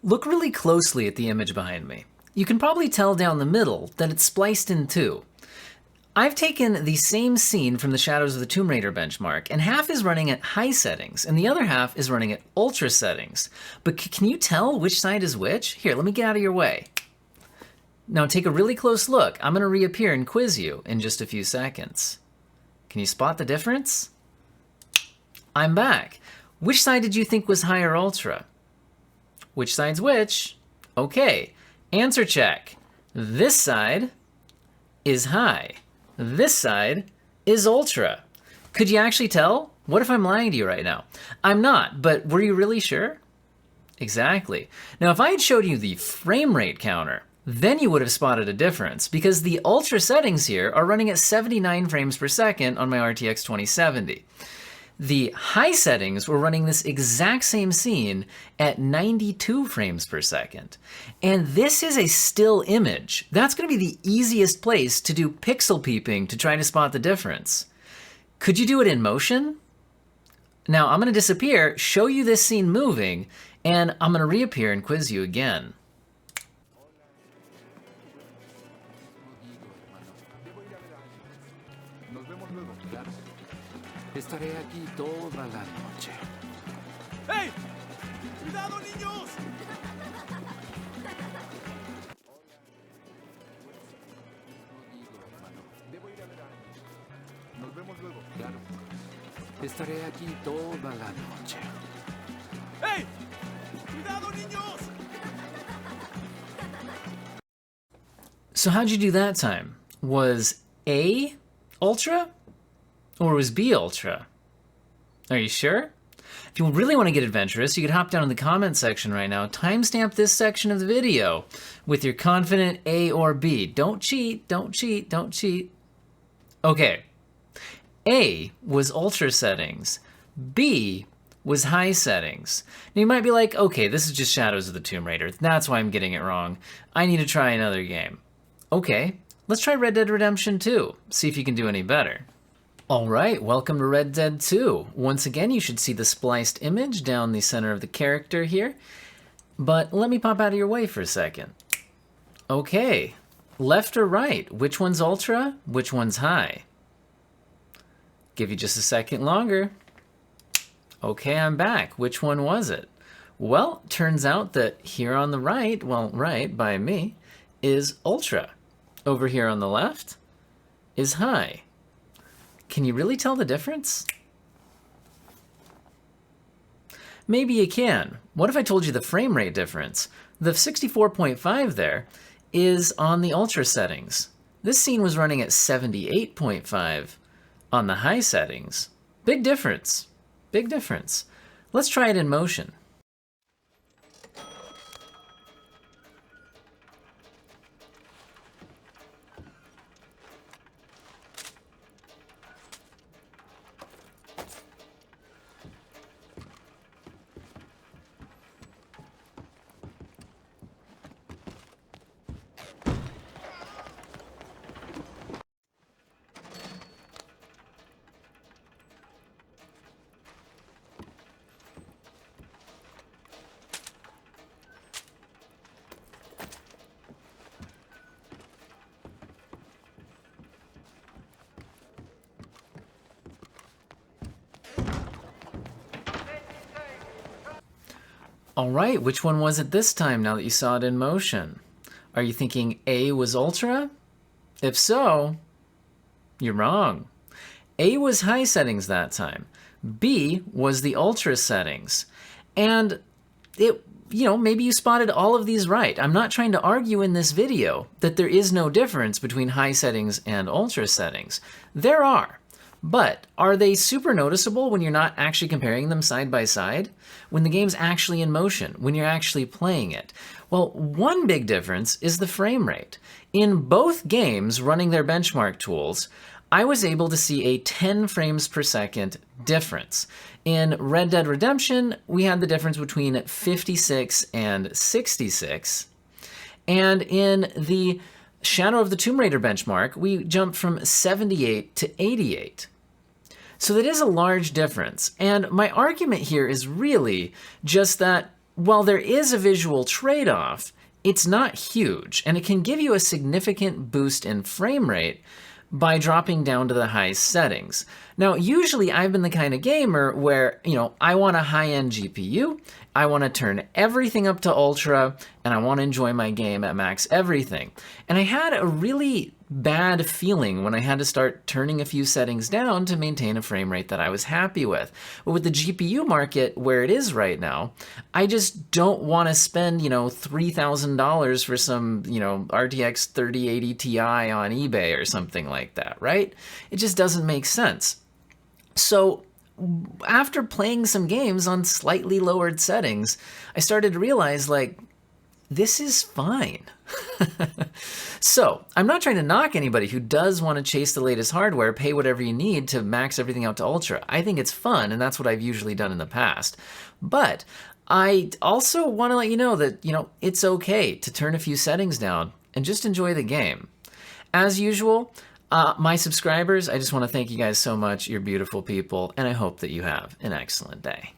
Look really closely at the image behind me. You can probably tell down the middle that it's spliced in two. I've taken the same scene from the Shadows of the Tomb Raider benchmark, and half is running at high settings, and the other half is running at ultra settings. But can you tell which side is which? Here, let me get out of your way. Now take a really close look. I'm going to reappear and quiz you in just a few seconds. Can you spot the difference? I'm back. Which side did you think was high or ultra? Which side's which? Okay, answer check. This side is high. This side is ultra. Could you actually tell? What if I'm lying to you right now? I'm not, but were you really sure? Exactly. Now, if I had showed you the frame rate counter, then you would have spotted a difference because the ultra settings here are running at 79 frames per second on my RTX 2070. The high settings were running this exact same scene at 92 frames per second. And this is a still image. That's going to be the easiest place to do pixel peeping to try to spot the difference. Could you do it in motion? Now I'm going to disappear, show you this scene moving, and I'm going to reappear and quiz you again. Estaré aquí toda la noche. ¡Hey! ¡Cuidado, niños! Debo ir a ver a alguien. Nos vemos luego. Claro. Estaré aquí toda la noche. ¡Hey! ¡Cuidado, niños! So how'd you do that time? Was A ultra? Or was B ultra? Are you sure? If you really want to get adventurous, you could hop down in the comment section right now, timestamp this section of the video with your confident A or B. Don't cheat, don't cheat, don't cheat. Okay, A was ultra settings, B was high settings. Now you might be like, okay, this is just Shadows of the Tomb Raider. That's why I'm getting it wrong. I need to try another game. Okay, let's try Red Dead Redemption 2, see if you can do any better. All right, welcome to Red Dead 2. Once again, you should see the spliced image down the center of the character here. But let me pop out of your way for a second. Okay, left or right? Which one's ultra? Which one's high? Give you just a second longer. Okay, I'm back. Which one was it? Well, turns out that here on the right, well, right by me, is ultra. Over here on the left is high. Can you really tell the difference? Maybe you can. What if I told you the frame rate difference? The 64.5 there is on the ultra settings. This scene was running at 78.5 on the high settings. Big difference. Big difference. Let's try it in motion. All right, which one was it this time now that you saw it in motion? Are you thinking A was ultra? If so, you're wrong. A was high settings that time. B was the ultra settings. And maybe you spotted all of these right. I'm not trying to argue in this video that there is no difference between high settings and ultra settings. There are. But are they super noticeable when you're not actually comparing them side by side? When the game's actually in motion, when you're actually playing it? Well, one big difference is the frame rate. In both games running their benchmark tools, I was able to see a 10 frames per second difference. In Red Dead Redemption, we had the difference between 56 and 66. And in the Shadow of the Tomb Raider benchmark, we jumped from 78 to 88. So that is a large difference. And my argument here is really just that while there is a visual trade-off, it's not huge, and it can give you a significant boost in frame rate by dropping down to the high settings. Now, usually I've been the kind of gamer where, I want a high-end GPU, I want to turn everything up to ultra, and I want to enjoy my game at max everything. And I had a really bad feeling when I had to start turning a few settings down to maintain a frame rate that I was happy with. But with the GPU market where it is right now, I just don't want to spend, $3,000 for some, RTX 3080 Ti on eBay or something like that, right? It just doesn't make sense. So after playing some games on slightly lowered settings, I started to realize, this is fine. So I'm not trying to knock anybody who does want to chase the latest hardware, pay whatever you need to max everything out to ultra. I think it's fun, and that's what I've usually done in the past. But I also want to let you know that, it's okay to turn a few settings down and just enjoy the game. As usual, my subscribers, I just want to thank you guys so much. You're beautiful people, and I hope that you have an excellent day.